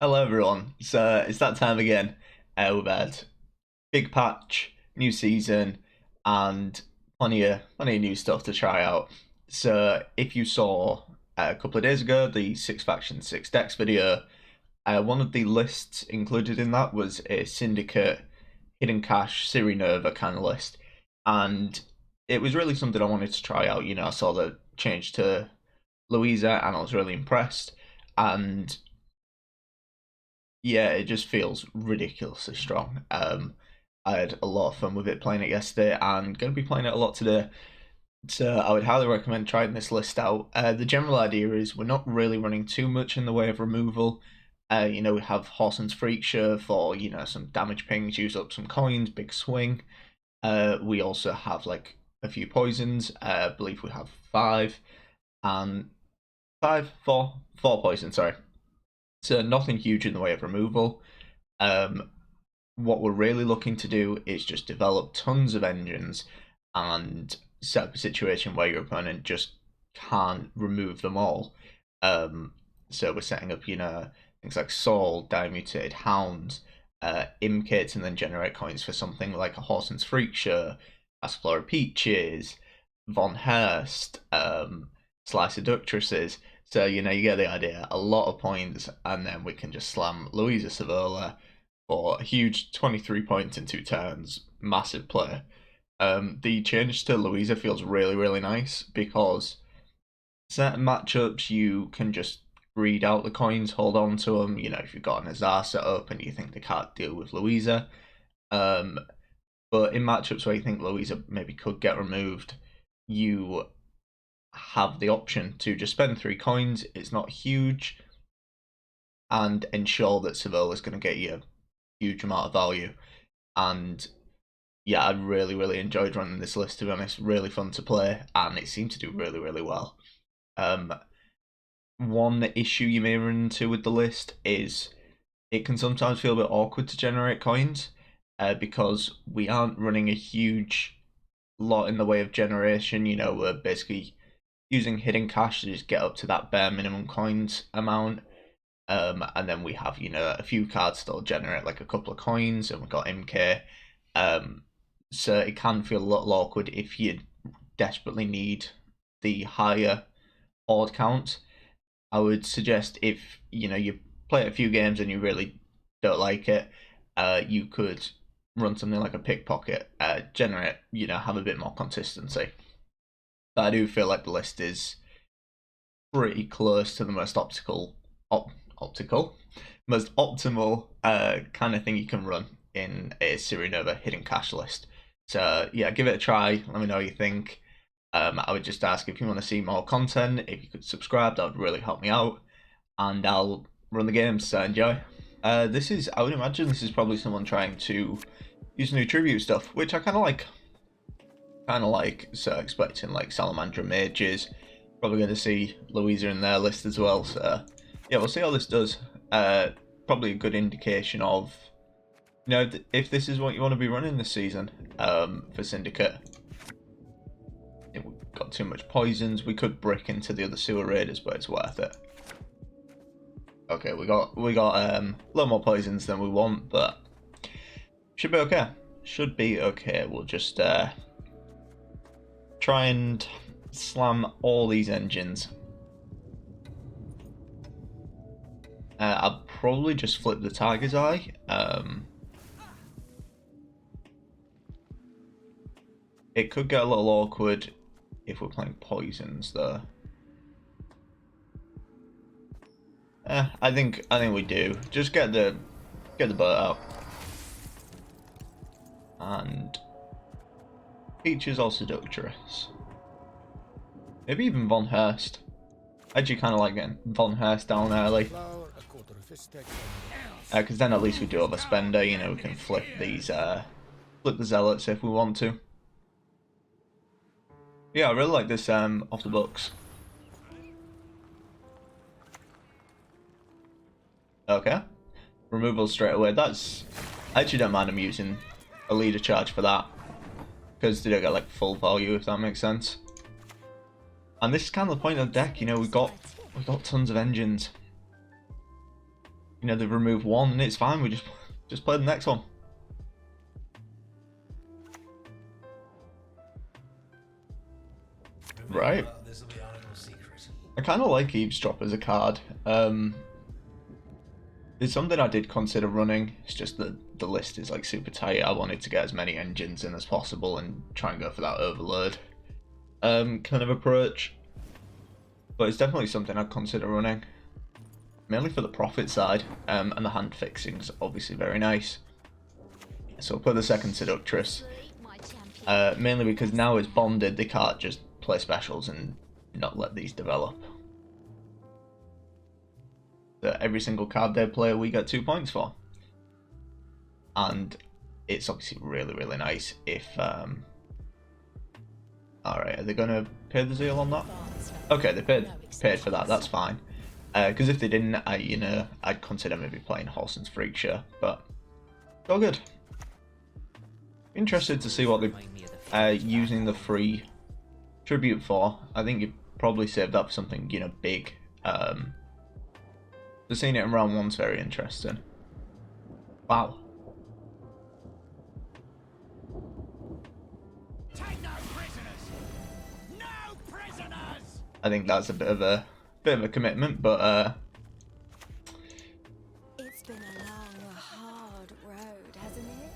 Hello everyone. So it's that time again. We've had big patch, new season, and plenty of new stuff to try out. So if you saw a couple of days ago the six factions, six decks video, one of the lists included in that was a Syndicate, Hidden Cache, Siri Nova kind of list, and it was really something I wanted to try out. I saw the change to Louisa and I was really impressed, and yeah, it just feels ridiculously strong. I had a lot of fun with it playing it yesterday and going to be playing it a lot today. So I would highly recommend trying this list out. The general idea is we're not really running too much in the way of removal. We have Horson's Freak Show for, some damage pings, use up some coins, big swing. We also have like a few poisons. I believe we have five and four poisons, sorry. So nothing huge in the way of removal. Um, what we're really looking to do is just develop tons of engines and set up a situation where your opponent just can't remove them all. So we're setting up, things like Soul, Dimutated Hounds, Imkits, and then generate coins for something like a Horson's Freak Show, Asflora Peaches, Von Hurst, Slice Seductresses. So, you get the idea. A lot of points, and then we can just slam Louisa Savola for a huge 23 points in 2 turns. Massive play. The change to Louisa feels really, really nice because certain matchups you can just read out the coins, hold on to them. If you've got an Azar set up and you think they can't deal with Louisa. But in matchups where you think Louisa maybe could get removed, you have the option to just spend 3 coins. It's not huge, and ensure that Seville is going to get you a huge amount of value. And yeah, I really, really enjoyed running this list, to be honest. Really fun to play, and it seemed to do really, really well. One issue you may run into with the list is it can sometimes feel a bit awkward to generate coins because we aren't running a huge lot in the way of generation. We're basically using hidden cache to just get up to that bare minimum coins amount. And then we have, a few cards that'll generate like a couple of coins, and we've got MK. So it can feel a little awkward if you desperately need the higher horde count. I would suggest if, you play a few games and you really don't like it, you could run something like a pickpocket, generate, have a bit more consistency. But I do feel like the list is pretty close to the most most optimal kind of thing you can run in a Siri Nova hidden cache list. So yeah, give it a try. Let me know what you think. I would just ask if you want to see more content. If you could subscribe, that would really help me out. And I'll run the games. So enjoy. I would imagine this is probably someone trying to use new tribute stuff, which I kind of like. So expecting like Salamander Mages. Probably going to see Louisa in their list as well. So yeah, we'll see how this does. Probably a good indication of, if this is what you want to be running this season for Syndicate. If we've got too much poisons, we could brick into the other sewer raiders, but it's worth it. Okay, we got a little more poisons than we want, but should be okay. Should be okay. We'll just try and slam all these engines. I'll probably just flip the Tiger's Eye. It could get a little awkward if we're playing poisons, though. I think we do. Just get the boat out. And Peaches or Seductress. Maybe even Von Hurst. I actually kind of like getting Von Hurst down early. Because then at least we do have a spender, we can flip these, flip the Zealots if we want to. Yeah, I really like this off the books. Okay. Removal straight away. I actually don't mind them using a leader charge for that. Because they don't get like full value, if that makes sense. And this is kind of the point of the deck, we've got tons of engines. you know, they've removed one and it's fine. We just play the next one. Right. I kind of like Eavesdrop as a card. It's something I did consider running. It's just that the list is like super tight. I wanted to get as many engines in as possible and try and go for that overload kind of approach. But it's definitely something I'd consider running, mainly for the profit side, and the hand fixing's obviously very nice. So I'll put the second Seductress, mainly because now it's bonded, they can't just play specials and not let these develop. So every single card they play we get 2 points for. And it's obviously really, really nice if... Alright, are they going to pay the zeal on that? Okay, they paid for that, that's fine. Because if they didn't, I'd consider maybe playing Whoreson's Freak Show, but it's all good. Interested to see what they're using the free tribute for. I think you probably saved up something, you know, big. So seeing it in round one's very interesting. Wow. Take no prisoners. No prisoners. I think that's a bit of a commitment, but it's been a long, hard road, hasn't it?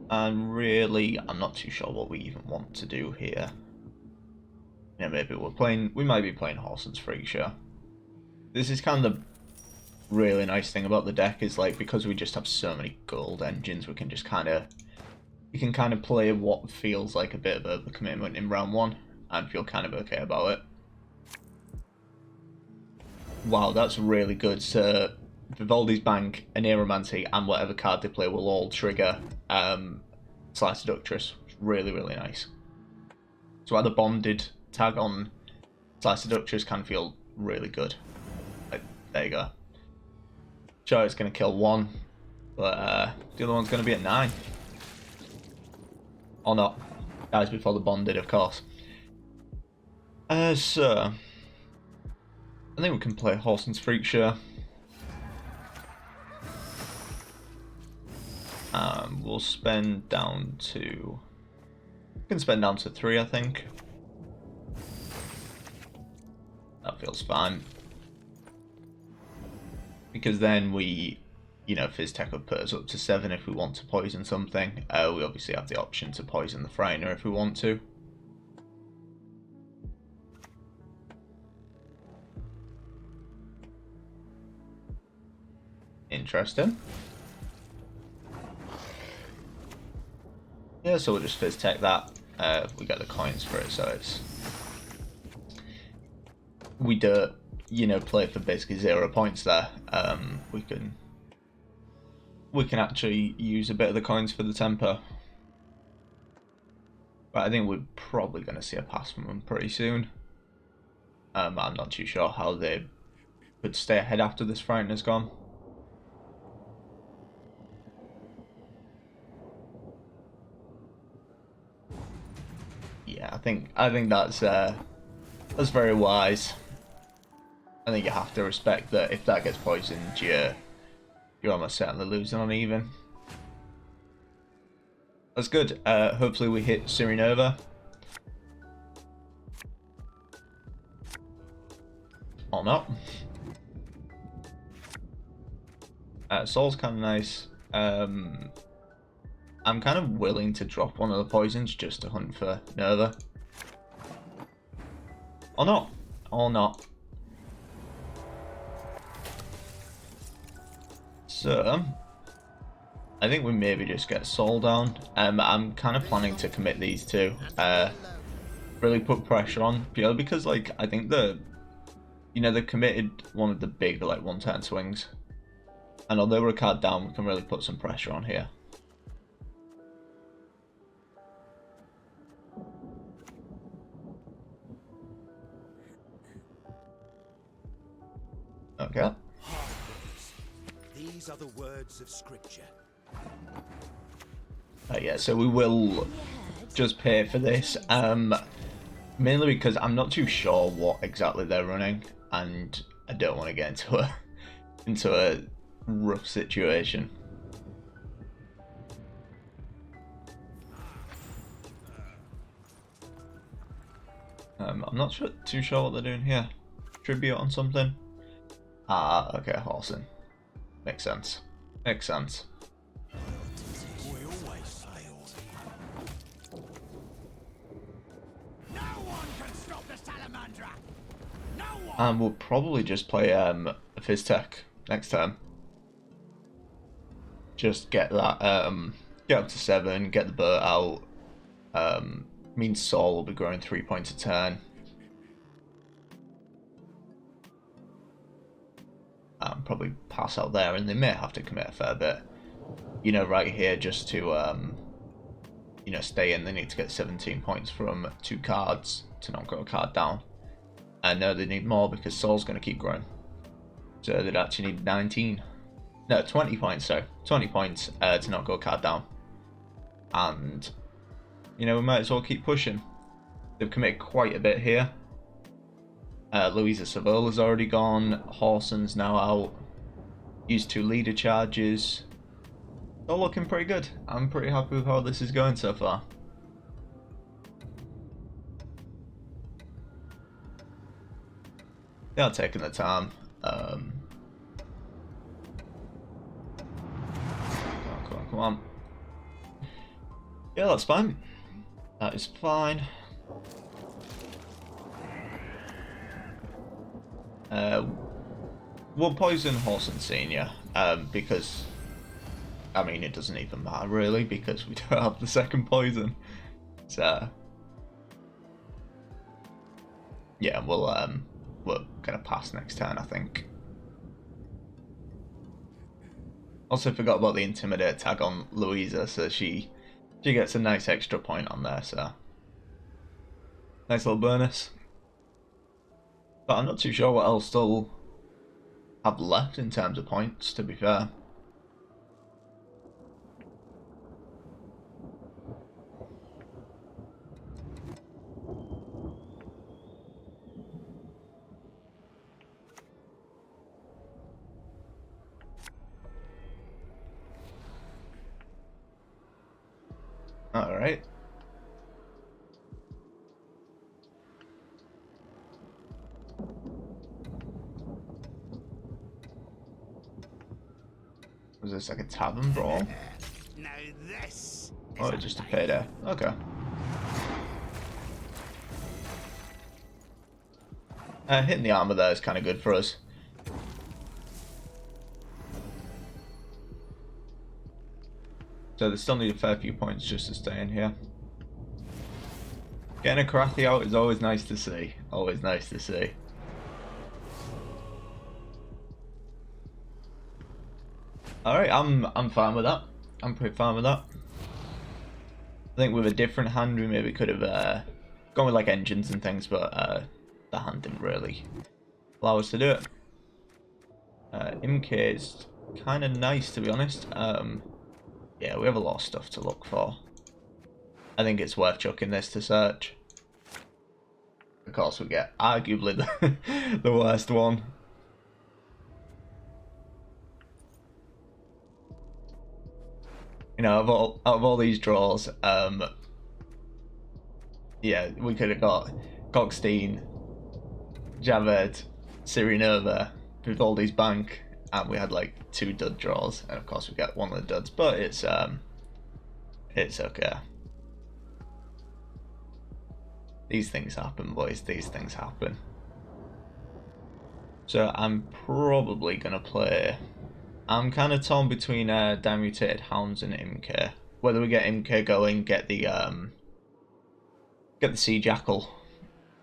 And really, I'm not too sure what we even want to do here. You know, maybe we might be playing Whoreson's Freak Show. This is kind of the really nice thing about the deck is like, because we just have so many gold engines, we can just we can kind of play what feels like a bit of a commitment in round one and feel kind of okay about it. Wow, that's really good. So Vivaldi's Bank, a Neuromancy, and whatever card they play will all trigger Slice Seductress. Really, really nice. So either bonded tag on Slice Seductress can feel really good. Like, there you go. Sure, it's going to kill one, but the other one's going to be at 9. Or not. Dies before the bonded, of course. So I think we can play Whoreson's Freak Show. We'll spend down to... We can spend down to 3, I think. That feels fine. Because then we, you know, Fizztech would put us up to 7 if we want to poison something. We obviously have the option to poison the Frightener if we want to. Interesting. Yeah, so we'll just Fizztech that. We get the coins for it, so it's... We don't, you know, play for basically 0 points there. We can actually use a bit of the coins for the tempo. But I think we're probably going to see a pass from them pretty soon. I'm not too sure how they could stay ahead after this Frightener's gone. Yeah, I think that's very wise. I think you have to respect that if that gets poisoned, you're almost certainly losing on even. That's good. Hopefully we hit Sirenova. Or not. Soul's kind of nice. I'm kind of willing to drop one of the poisons just to hunt for Nova. Or not. Or not. So, I think we maybe just get Soul down. I'm kind of planning to commit these two. Really put pressure on purely because, like, I think they've committed one of the big, like, 1-turn swings. And although we're a card down, we can really put some pressure on here. Okay. These are the words of scripture. Yeah, so we will just pay for this. Mainly because I'm not too sure what exactly they're running. and I don't want to get into a rough situation. I'm not too sure what they're doing here. Tribute on something? Ah, okay, Horson. Makes sense. Makes sense. We always fail. No one can stop the Salamandra. No one. And we'll probably just play a Fizztech next turn. Just get that, get up to 7, get the bird out. Means Saul will be growing 3 points a turn. Probably pass out there, and they may have to commit a fair bit. You know, right here, just to you know, stay in, they need to get 17 points from 2 cards to not grow a card down. And no, they need more because Saul's going to keep growing. So they'd actually need 19. No, 20 points, sorry. 20 points to not go a card down. And, you know, we might as well keep pushing. They've committed quite a bit here. Louisa Savola's already gone. Horson's now out. Used 2 leader charges. All looking pretty good. I'm pretty happy with how this is going so far. They are taking the time. Come on, come on. Yeah, that's fine. That is fine. We'll poison Horson Senior, because, I mean, it doesn't even matter really, because we don't have the second poison. So, yeah, we're gonna pass next turn, I think. Also forgot about the Intimidate tag on Louisa, so she gets a nice extra point on there, so nice little bonus. But I'm not too sure what else they'll have left in terms of points, to be fair. Alright. Was this like a tavern brawl? Now this. Or just a payday? Okay. Hitting the armor there is kind of good for us. So they still need a fair few points just to stay in here. Getting a Karathi out is always nice to see. Always nice to see. Alright, I'm fine with that. I'm pretty fine with that. I think with a different hand we maybe could have gone with like engines and things, but the hand didn't really allow us to do it. MK is kind of nice, to be honest. Yeah, we have a lot of stuff to look for. I think it's worth chucking this to search. Of course, we get arguably the worst one. You know, out of all these draws, yeah, we could have got Gogstein, Javed, Sirinova, Vivaldi's Bank, and we had like 2 dud draws, and of course we get one of the duds, but it's okay. These things happen, boys, these things happen. So I'm probably gonna play, I'm kind of torn between Dimutated Hounds and Imk. Whether we get Imk going, get the Sea Jackal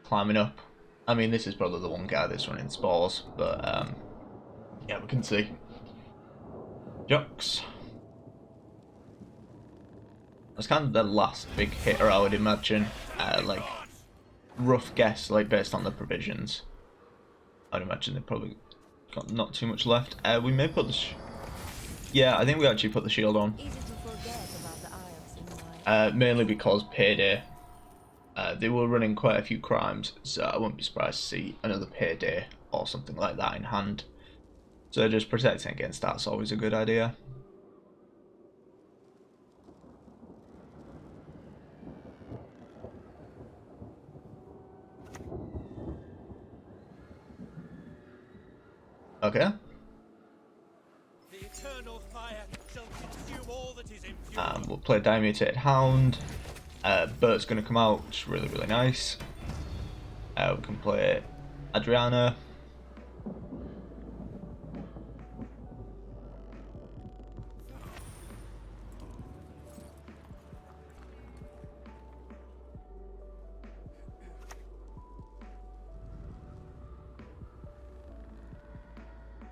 climbing up. I mean, this is probably the one guy that's running spores, but yeah, we can see. Jux. That's kind of the last big hitter, I would imagine. Like, rough guess, like based on the provisions. I'd imagine they've probably got not too much left. We may put the yeah, I think we actually put the shield on. Easy to forget about the Isles in life. Mainly because Payday. They were running quite a few crimes, so I wouldn't be surprised to see another Payday or something like that in hand. So just protecting against that's always a good idea. Okay. The eternal fire shall consume all that is impure. We'll play Dimutated Hound. Bert's going to come out, which is really, really nice. We can play Adriana.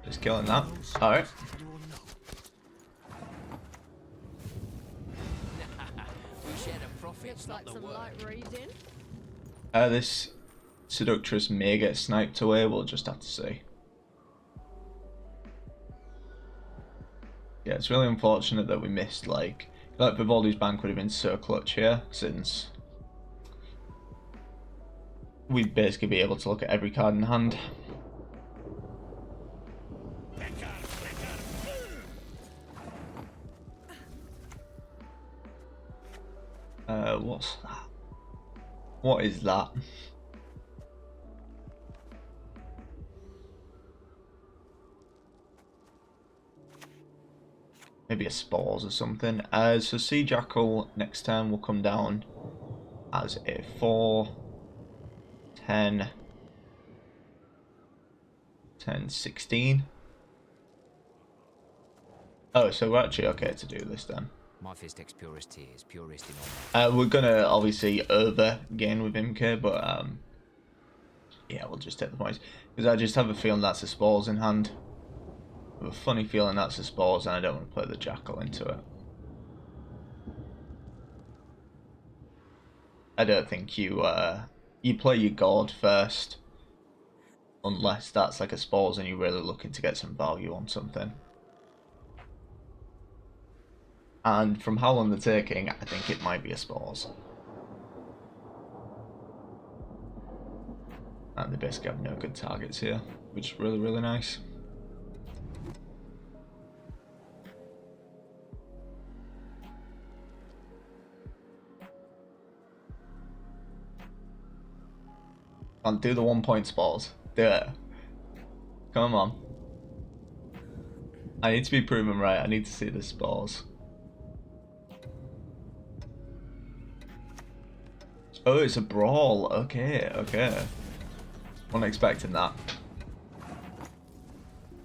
Just killing that. Alright. We shared a profit. Looks like some light reading. This Seductress may get sniped away, we'll just have to see. Yeah, it's really unfortunate that we missed, like Vivaldi's Bank would have been so clutch here, since we'd basically be able to look at every card in hand. What's that? What is that? Maybe a spores or something. So Sea Jackal next turn will come down as a 4, 10, 10, 16. Oh, so we're actually okay to do this then. My Fistex purest tears, purest in all. We're gonna obviously over gain with MK, but yeah, we'll just take the points because I just have a feeling that's a spores in hand. I have a funny feeling that's a spores, and I don't want to play the Jackal into it. I don't think you play your God first, unless that's like a spores and you're really looking to get some value on something. And from Howl Undertaking, I think it might be a spores. And they basically have no good targets here, which is really, really nice. Can't do the 1 point spores. Do it. Come on. I need to be proven right. I need to see the spores. Oh, it's a brawl. Okay, okay. Wasn't expecting that.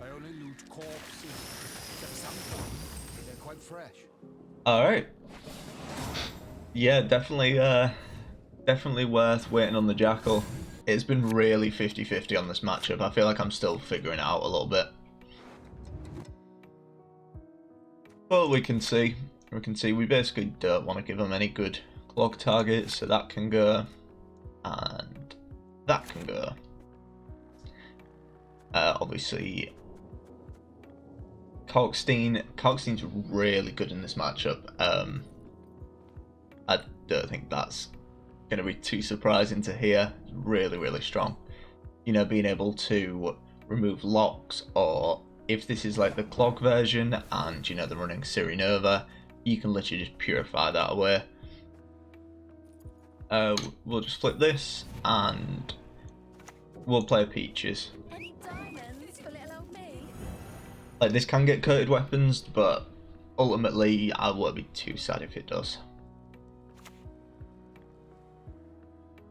I only loot corpses. Except sometimes they're quite fresh. Alright. Yeah, definitely worth waiting on the Jackal. It's been really 50-50 on this matchup. I feel like I'm still figuring it out a little bit. But we can see. We basically don't want to give them any good clog targets, so that can go. And that can go. Obviously, Kalkstein's really good in this matchup. I don't think that's going to be too surprising to hear. Really, really strong. You know, being able to remove locks, or if this is like the clog version and you know they're running Sirinova, you can literally just purify that away. We'll just flip this and we'll play Peaches. Any diamonds for little old me? Like, this can get coated weapons, but ultimately I won't be too sad if it does.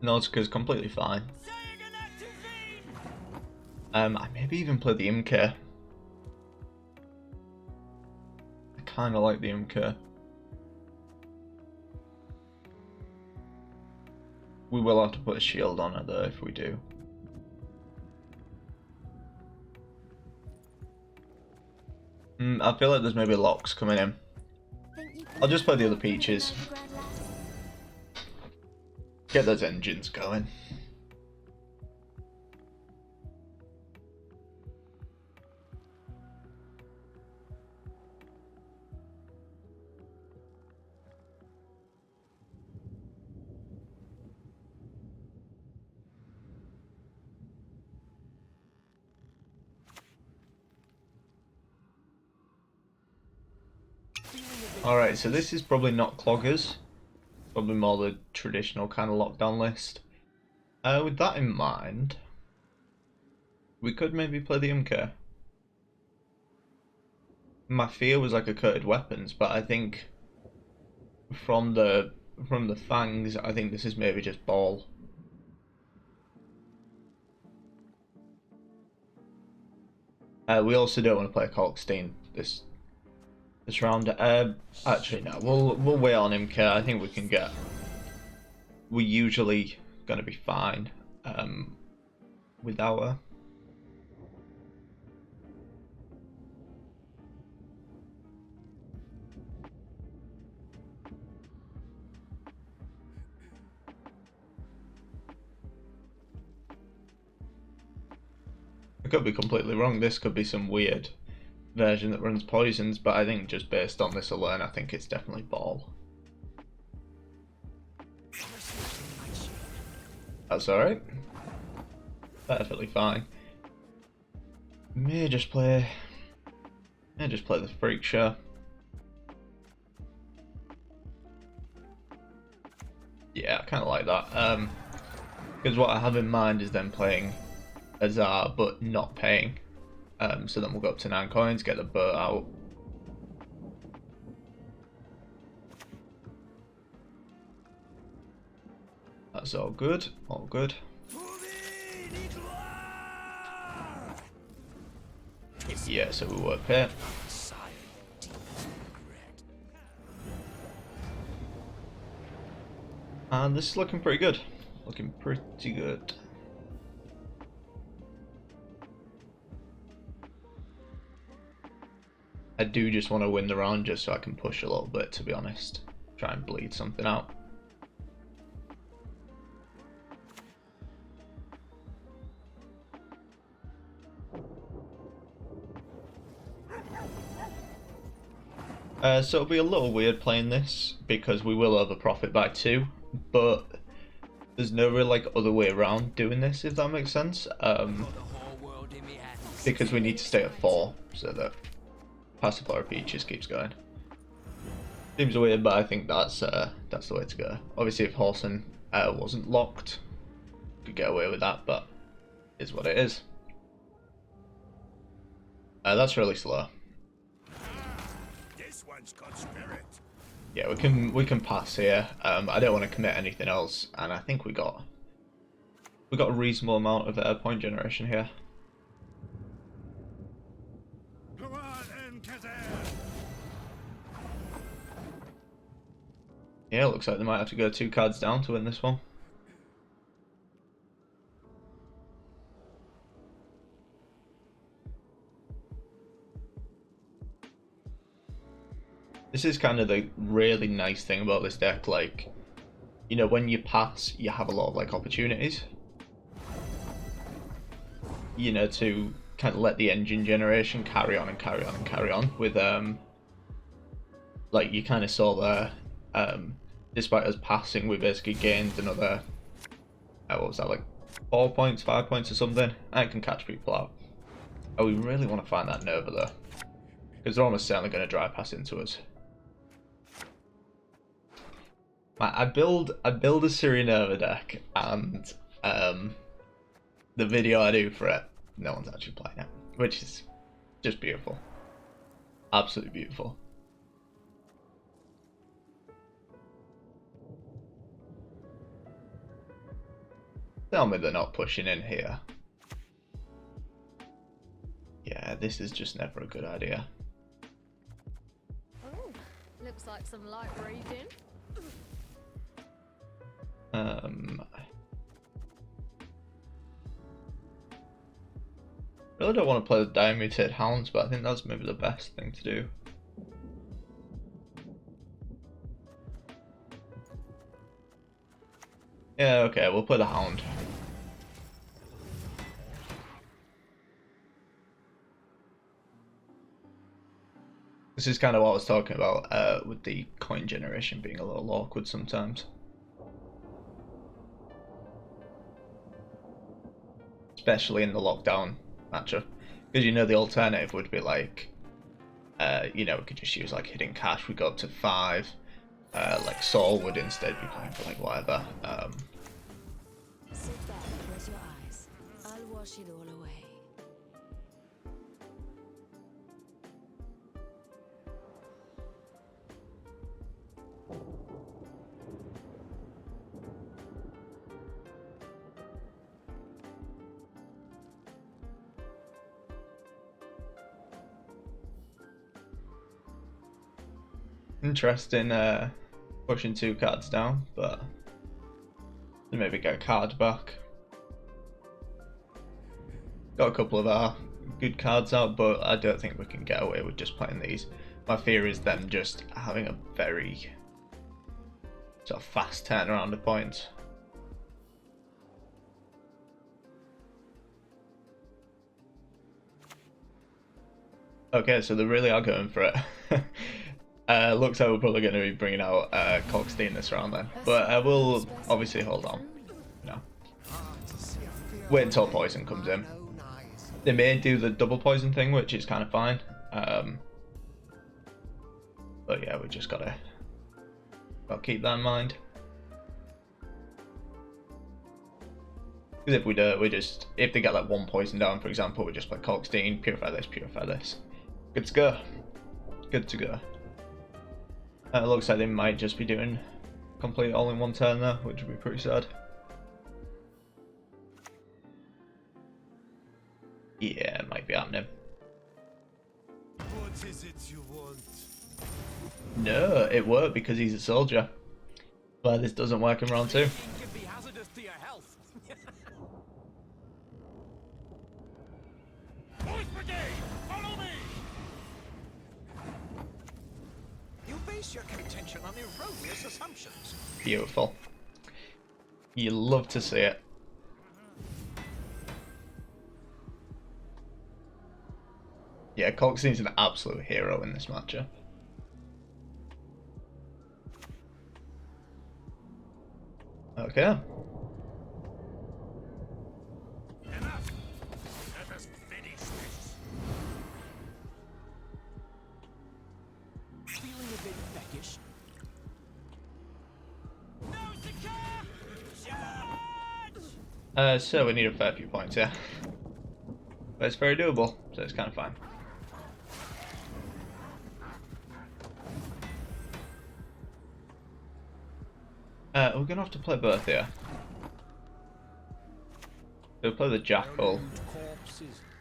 Nautica's completely fine. I maybe even play the Imker. I kind of like the Imker. We will have to put a shield on it though if we do. I feel like there's maybe locks coming in. I'll just play the other Peaches. Get those engines going. Alright, so this is probably not cloggers. Probably more the traditional kind of lockdown list. With that in mind, we could maybe play the MK. My fear was like a coated weapons, but I think from the fangs, I think this is maybe just ball. We also don't want to play Kalkstein this round. Actually no, we'll wait on MK. I think we can get. We're usually gonna be fine without her. I could be completely wrong. This could be some weird version that runs poisons, but I think just based on this alone, I think it's definitely ball. That's alright. Perfectly fine. May just play the freak show. Yeah, I kind of like that. Because what I have in mind is then playing Azar, but not paying. So then we'll go up to 9 coins, get the boat out. That's all good, all good. Yeah, so we won't pay. And this is looking pretty good. Looking pretty good. I do just want to win the round just so I can push a little bit, to be honest. Try and bleed something out. So it'll be a little weird playing this because we will over profit by 2, but there's no real like other way around doing this, if that makes sense. Because we need to stay at 4 so that passive RP just keeps going. Seems weird, but I think that's the way to go. Obviously, if Horson wasn't locked, could get away with that, but is what it is. That's really slow. This one's got spirit. Yeah, we can pass here. I don't want to commit anything else, and I think we got a reasonable amount of point generation here. Yeah, looks like they might have to go 2 cards down to win this one. This is kind of the really nice thing about this deck, like, you know, when you pass, you have a lot of like opportunities, you know, to kind of let the engine generation carry on and carry on and carry on with like you kind of saw there, despite us passing, we basically gained another what was that, like 4 points, 5 points or something. I can catch people out. Oh, we really want to find that Nova though, because they're almost certainly going to dry pass into us. I build a Syria Nova deck, and the video I do for it, no one's actually playing it, which is just beautiful. Absolutely beautiful. Tell me they're not pushing in here. Yeah, this is just never a good idea. Oh, looks like some light reading. Really don't want to play the Diamutated Hounds, but I think that's maybe the best thing to do. Yeah, okay, we'll play the Hound. This is kind of what I was talking about with the coin generation being a little awkward sometimes. Especially in the lockdown matchup. Because you know the alternative would be like You know, we could just use like hidden cash. We go up to 5. Like Saul would instead be playing for like whatever. Sit back and close your eyes. I'll wash it all away. Interesting pushing 2 cards down, but maybe get a card back. Got a couple of our good cards out, but I don't think we can get away with just playing these. My fear is them just having a very sort of fast turnaround of points. Okay, so they really are going for it. Looks like we're probably going to be bringing out Coxstein this round then, but we'll obviously hold on. No. Wait until poison comes in. They may do the double poison thing, which is kind of fine. But yeah, we just gotta keep that in mind. Because if we do, if they get like 1 poison down, for example, we just play Coxstein, purify this, purify this. Good to go. Good to go. It looks like they might just be doing complete all in one turn there, which would be pretty sad. Yeah, it might be happening. What is it you want? No, it won't because he's a soldier. But this doesn't work in round 2. Can be hazardous to your health. Boys Brigade, follow me! You base your contention on erroneous assumptions. Beautiful. You love to see it. Yeah, Coxstein's an absolute hero in this matchup. Okay. Enough! Let us finish this. Feeling a bit beckish. No secure! Charge! So we need a fair few points here. But it's very doable, so it's kind of fine. We're gonna have to play both here. We'll play the Jackal.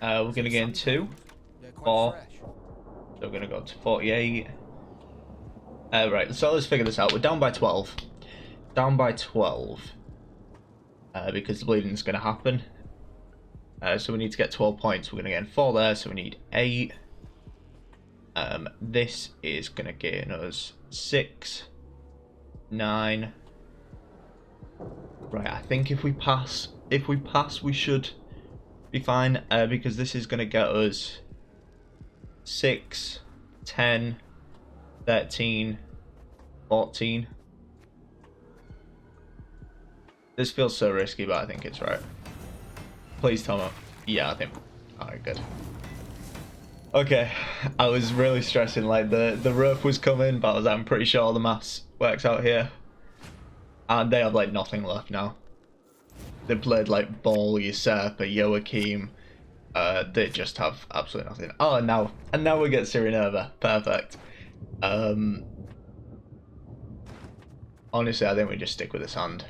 We're gonna gain 2, 4. So we're gonna go to 48. Right, so let's figure this out. We're down by 12. Down by 12. Because the bleeding is gonna happen. So we need to get 12 points. We're gonna gain 4 there, so we need 8. This is gonna gain us 6, 9. Right, I think if we pass, we should be fine, because this is going to get us 6, 10, 13, 14. This feels so risky, but I think it's right. Please tell me. Yeah, I think. Alright, good. Okay, I was really stressing, like the rope was coming, but I'm pretty sure the maths works out here. And they have like nothing left now. They played like Ball, Usurper, Joachim. They just have absolutely nothing. Oh, and now we get Cyrenova. Perfect. Honestly, I think we just stick with this hand.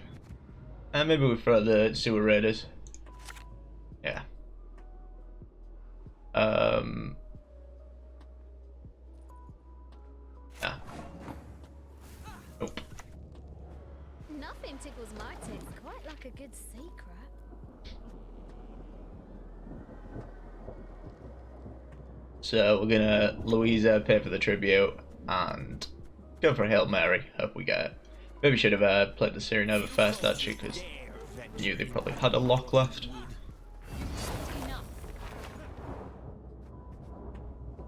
And maybe we throw the Sewer Raiders. Yeah. Yeah. Nope. Nothing tickles my taste quite like a good secret. So we're gonna Louisa pay for the tribute and go for a Hail Mary. Hope we get it. Maybe should have played the Cyrenova first actually, because I knew they probably had a lock left. Enough.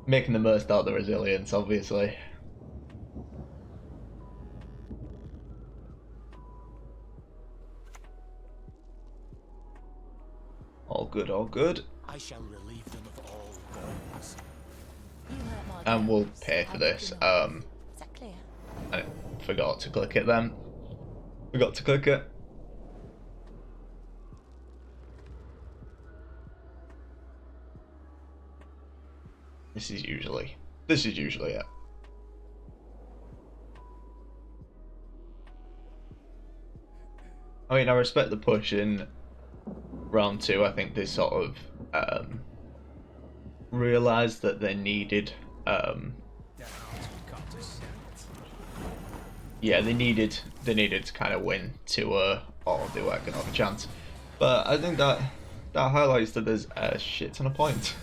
Making the most out of the resilience, obviously. All good, all good. I shall relieve them of all wrongs. You hurt and we'll pay for this. Is that clear? I forgot to click it then. Forgot to click it. This is usually it. I mean, I respect the push in round 2. I think they sort of realised that they needed yeah, they needed to kind of win to or they weren't gonna have a chance. But I think that highlights that there's a shit ton of points.